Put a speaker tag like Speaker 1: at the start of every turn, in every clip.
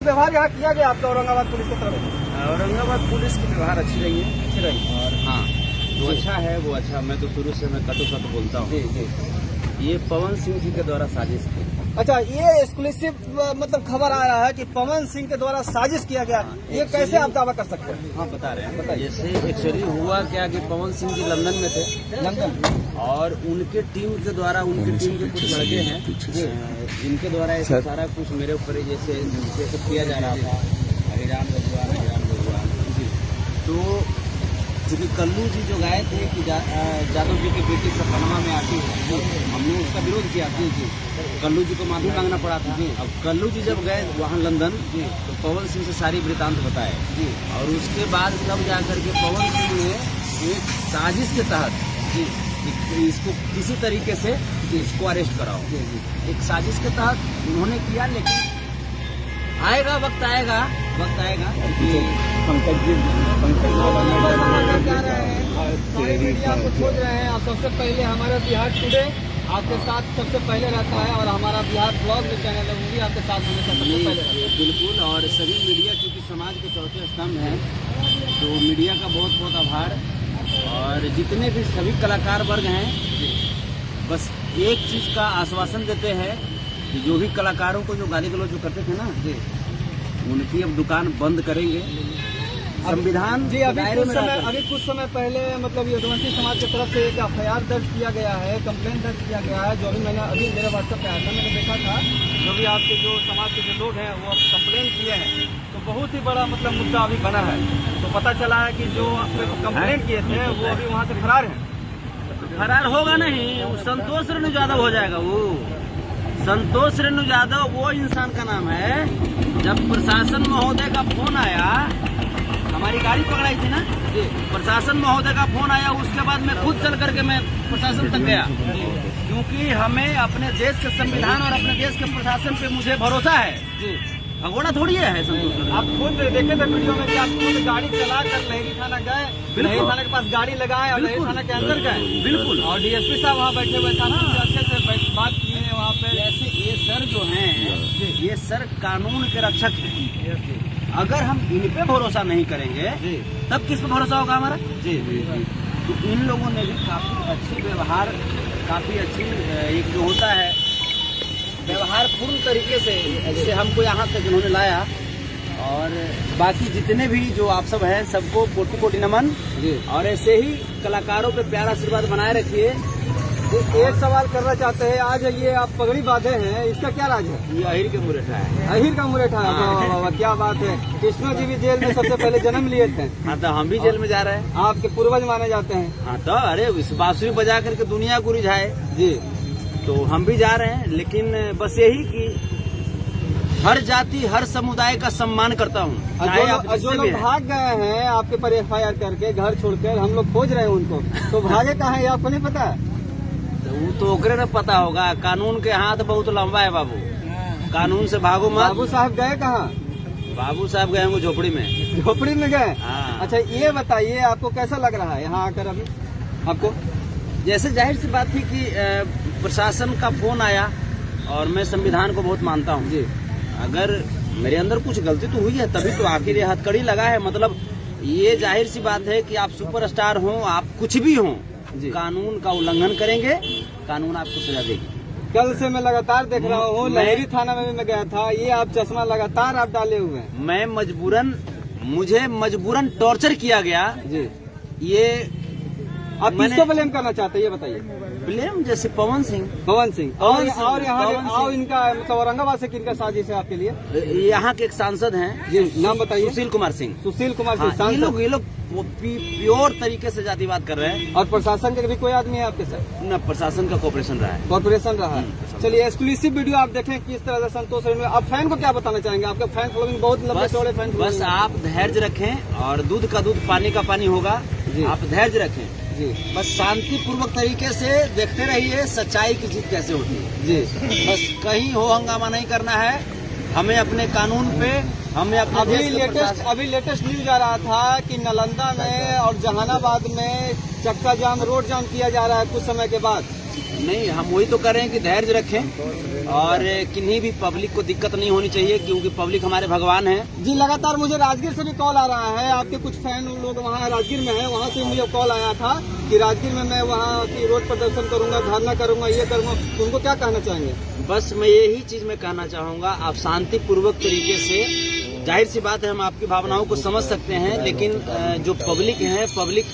Speaker 1: व्यवहार यहाँ किया गया आपका औरंगाबाद पुलिस की तरफ?
Speaker 2: औरंगाबाद पुलिस की व्यवहार अच्छी रही है,
Speaker 1: अच्छी रही।
Speaker 2: और हाँ जो अच्छा है वो अच्छा। मैं तो शुरू से मैं कटु सट बोलता हूँ।
Speaker 1: जी जी।
Speaker 2: ये पवन सिंह जी के द्वारा साजिश थी।
Speaker 1: अच्छा, ये एक्सक्लूसिव मतलब खबर आ रहा है कि पवन सिंह के द्वारा साजिश किया गया, ये कैसे आप दावा कर सकते हैं?
Speaker 2: हाँ बता रहे हैं। जैसे एक्चुअली हुआ क्या कि पवन सिंह जी लंदन में थे,
Speaker 1: लंदन, और
Speaker 2: उनके टीम के द्वारा, उनकी टीम के कुछ लड़के हैं जिनके द्वारा ऐसा सारा कुछ मेरे ऊपर जैसे किया जा रहा था, हिरान भगवान। तो क्योंकि कल्लू जी जो गए थे कि जादव जी की बेटी सपनमा में आती है, हमने उसका विरोध किया था। कल्लू जी को माफी मांगना पड़ा था। अब कल्लू जी जब गए वहाँ लंदन, तो पवन सिंह से सारी वृतांत बताए, और उसके बाद तब जाकर के पवन सिंह ने एक साजिश के तहत इसको किसी तरीके से इसको अरेस्ट कराओ, एक साजिश के तहत उन्होंने किया। लेकिन आएगा वक्त आएगा
Speaker 1: पंकज जी क्या रहे हैं, सारी मीडिया को खोज रहे हैं। और सबसे पहले हमारा बिहार टुडे आपके साथ सबसे पहले रहता है, और हमारा बिहार ब्लॉग जो चैनल है वो भी आपके साथ हमेशा सबसे पहले रहता है।
Speaker 2: बिल्कुल, और सभी मीडिया क्योंकि समाज के चौथे स्तंभ हैं, तो मीडिया का बहुत बहुत आभार। और जितने भी सभी कलाकार वर्ग हैं, बस एक चीज़ का आश्वासन देते हैं कि जो भी कलाकारों को जो गाली गलौज जो करते थे ना, उनकी अब दुकान बंद करेंगे। संविधान
Speaker 1: जी अभी कुछ समय पहले मतलब यदुवंशी समाज की तरफ से एक FIR दर्ज किया गया है, कंप्लेंट दर्ज किया गया है, जो भी मैंने अभी मेरे व्हाट्सएप पे आया था, मैंने देखा था। जो भी आपके जो समाज के जो लोग हैं वो अब कंप्लेंट किए हैं, तो बहुत ही बड़ा मतलब मुद्दा अभी बना है। तो पता चला है कि जो कंप्लेंट किए थे वो अभी वहाँ से फरार है।
Speaker 2: फरार होगा नहीं, वो संतोष रेणु यादव हो जाएगा। वो संतोष रेणु यादव वो इंसान का नाम है। जब प्रशासन महोदय का फोन आया, हमारी गाड़ी पकड़ाई थी ना, प्रशासन महोदय का फोन आया, उसके बाद मैं खुद चल करके मैं प्रशासन तक गया, क्योंकि हमें अपने देश के संविधान और अपने देश के प्रशासन पे मुझे भरोसा है। भगोड़ा थोड़ी है संतोष।
Speaker 1: आप खुद देखे थे वीडियो में कि आप खुद गाड़ी चला कर लहरी थाना गए, लहरी थाना के पास गाड़ी लगाए और लहरी थाना के अंदर गए।
Speaker 2: बिल्कुल,
Speaker 1: और DSP साहब वहाँ बैठे हुए था ना, अच्छे से बात किए हैं वहाँ पे।
Speaker 2: जैसे ये सर जो हैं, ये सर कानून के रक्षक हैं। अगर हम इन पे भरोसा नहीं करेंगे तब किस पे भरोसा होगा हमारा? तो इन लोगों ने भी काफी अच्छी व्यवहार, काफी अच्छी एक जो होता है व्यवहार पूर्ण तरीके से, जैसे हमको यहाँ तक इन्होंने लाया। और बाकी जितने भी जो आप सब हैं सबको कोटि कोटि नमन। और ऐसे ही कलाकारों पे प्यारा आशीर्वाद बनाए रखिए।
Speaker 1: एक सवाल करना चाहते हैं, आज ये आप पगड़ी बांधे हैं, इसका क्या राज है?
Speaker 2: ये अहिर के मुरेठा है।
Speaker 1: अहिर का मुरेठा है। वाह, क्या बात है। कृष्णा जी भी जेल में सबसे पहले जन्म लिए थे।
Speaker 2: हाँ, तो हम भी जेल में जा रहे हैं।
Speaker 1: आपके पूर्वज माने जाते हैं।
Speaker 2: हाँ, तो अरे बांसुरी बजा करके दुनिया को रिझाए जी, तो हम भी जा रहे हैं। लेकिन बस यही कि हर जाति हर समुदाय का सम्मान करता हूँ।
Speaker 1: जो लोग भाग गए हैं आपके पर FIR करके, घर छोड़कर, हम लोग खोज रहे हैं उनको, तो भागे कहाँ है आपको नहीं पता?
Speaker 2: वो तो ओकरे न पता होगा। कानून के हाथ बहुत लंबा है बाबू, कानून से भागो मत।
Speaker 1: बाबू साहब गए कहाँ?
Speaker 2: बाबू साहब गए होंगे झोपड़ी में।
Speaker 1: झोपड़ी में गए?
Speaker 2: हाँ।
Speaker 1: अच्छा, ये बताइए आपको कैसा लग रहा है यहाँ आकर अभी आपको?
Speaker 2: जैसे जाहिर सी बात थी कि प्रशासन का फोन आया, और मैं संविधान को बहुत मानता हूँ जी। अगर मेरे अंदर कुछ गलती तो हुई है, तभी तो आखिर ये हथकड़ी लगा है। मतलब ये जाहिर सी बात है कि आप सुपरस्टार हो, आप कुछ भी हो, कानून का उल्लंघन करेंगे, कानून आपको सजा देगी।
Speaker 1: कल से मैं लगातार देख रहा हूँ, लहरी थाना में भी मैं गया था, ये आप चश्मा लगातार आप डाले हुए हैं।
Speaker 2: मुझे मजबूरन टॉर्चर किया गया जी। ये
Speaker 1: आप किसको ब्लेम करना चाहते हैं ये बताइए?
Speaker 2: ब्लेम जैसे पवन सिंह
Speaker 1: और यहाँ इनका मतलब औरंगाबाद से किनका साजिश है आपके लिए?
Speaker 2: यहाँ के एक सांसद हैं
Speaker 1: जी, नाम बताइए।
Speaker 2: सुशील कुमार सिंह
Speaker 1: सांसद।
Speaker 2: ये लोग प्योर तरीके से जातिवाद कर रहे हैं।
Speaker 1: और प्रशासन के भी कोई आदमी है आपके साथ?
Speaker 2: न, प्रशासन का कॉर्पोरेशन रहा है।
Speaker 1: चलिए, एक्सक्लूसिव वीडियो आप देखें किस तरह से संतोष रेणु। आप फैन को क्या बताना चाहेंगे? आपके फैन फॉलोइंग बहुत लंबे चौड़े फैन।
Speaker 2: बस आप धैर्य रखें, और दूध का दूध पानी का पानी होगा। आप धैर्य रखें जी, बस शांति पूर्वक तरीके से देखते रहिए सच्चाई की जीत कैसे होती है जी। बस कहीं हो हंगामा नहीं करना है, हमें अपने कानून पे, हमें अपने
Speaker 1: अभी लेटेस्ट न्यूज आ रहा था कि नालंदा में और जहानाबाद में चक्का जाम, रोड जाम किया जा रहा है कुछ समय के बाद।
Speaker 2: नहीं, हम वही तो कर रहे हैं कि धैर्य रखें और किन्हीं भी पब्लिक को दिक्कत नहीं होनी चाहिए, क्योंकि पब्लिक हमारे भगवान है।
Speaker 1: जी लगातार मुझे राजगीर से भी कॉल आ रहा है, आपके कुछ फैन लोग वहाँ राजगीर में हैं, वहाँ से मुझे कॉल आया था कि राजगीर में मैं वहाँ की रोड प्रदर्शन करूंगा, धरना करूंगा, ये करूंगा। तो उनको क्या कहना चाहेंगे?
Speaker 2: बस मैं यही चीज मैं कहना चाहूंगा, आप शांतिपूर्वक तरीके से, जाहिर सी बात है हम आपकी भावनाओं को समझ सकते हैं, लेकिन जो पब्लिक है, पब्लिक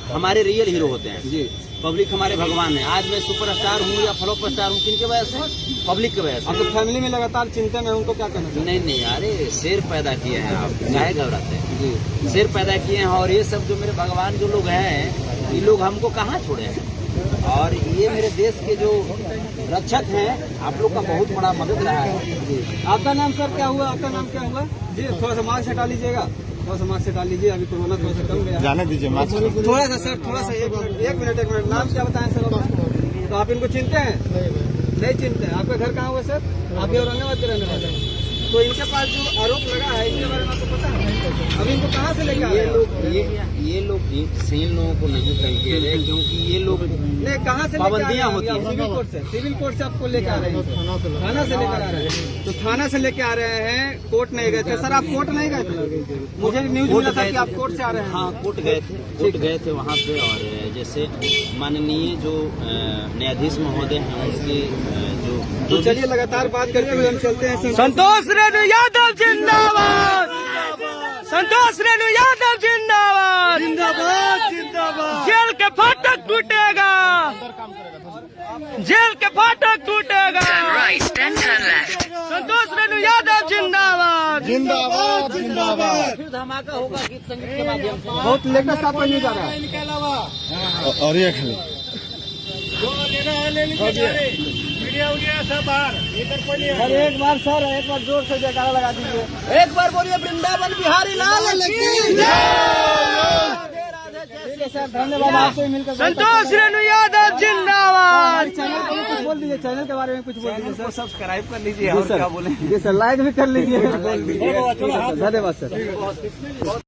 Speaker 2: हमारे रियल हीरो होते हैं
Speaker 1: जी,
Speaker 2: पब्लिक हमारे भगवान है। आज मैं सुपरस्टार हूँ या फ्लॉप स्टार हूँ, किनके वजह से? पब्लिक की वजह से।
Speaker 1: आपको फैमिली में लगातार चिंता में, उनको क्या कहना चाहिए?
Speaker 2: नहीं, अरे शेर पैदा किए हैं आप, काहे घबराते हैं?
Speaker 1: जी,
Speaker 2: शेर पैदा किए हैं, और ये सब जो मेरे भगवान जो लोग हैं, ये लोग हमको कहाँ छोड़े हैं। और ये मेरे देश के जो रक्षक हैं, आप लोग का बहुत बड़ा मदद रहा है।
Speaker 1: जी। आपका नाम सर क्या हुआ? आपका नाम क्या हुआ जी? थोड़ा सा मास्क हटा लीजिएगा, थोड़ा सा मास्क हटा लीजिए, अभी कोरोना थोड़ा सा कम गया।
Speaker 3: जाने दीजिए मास्क।
Speaker 1: थोड़ा सा सर, थोड़ा सा एक मिनट। नाम क्या बताएं सर अपना? तो आप इनको चिनते हैं? नहीं चिनते हैं। आपका घर कहाँ हुआ सर? आप भी औरंगाबाद के रहने वाले हैं। तो इनके पास जो आरोप लगा है, इनके बारे में आपको पता है? अभी इनको कहाँ से लेकर
Speaker 2: ये लोग सही लोगों को नहीं कह रहे, क्योंकि ये लोग
Speaker 1: नहीं, कहाँ से
Speaker 2: पाबंदियां होती हैं।
Speaker 1: सिविल कोर्ट से आपको लेकर आ रहे हैं, थाना से लेकर आ रहे हैं। तो थाना से लेकर आ रहे हैं, कोर्ट नहीं गए थे। सर आप कोर्ट नहीं गए थे? मुझे न्यूज मिला था कि आप कोर्ट से आ रहे हैं।
Speaker 2: हाँ, कोर्ट गए थे वहाँ पे। और जैसे माननीय जो न्यायाधीश महोदय हैं, उनके
Speaker 1: तो चलिए लगातार बात करते हुए हम चलते हैं।
Speaker 4: संतोष रेणु यादव जिंदाबाद, संतोष रेणु यादव जिंदाबाद,
Speaker 1: जिंदाबाद जिंदाबाद।
Speaker 4: जेल के फाटक टूटेगा, जेल के फाटक टूटेगा। संतोष रेणु यादव जिंदाबाद,
Speaker 3: जिंदाबाद जिंदाबाद।
Speaker 2: फिर धमाका होगा गीत संगीत के माध्यम से।
Speaker 1: बहुत लेटेस्ट आपका न्यूज आ रहा है।
Speaker 3: और ये खाली
Speaker 1: सर एक बार जोर से जयकारा लगा दीजिए।
Speaker 2: एक बार बोलिए, वृंदावन बिहारी लाल की जय।
Speaker 1: ठीक है सर, धन्यवाद। आपसे मिलकर
Speaker 4: संतोष रेणु यादव जिंदाबाद।
Speaker 1: चैनल पर कुछ बोल दीजिए, चैनल के बारे में कुछ बोल दीजिए सर।
Speaker 2: सब्सक्राइब कर लीजिए, और क्या बोले।
Speaker 1: जी सर, लाइक भी कर लीजिए। धन्यवाद सर।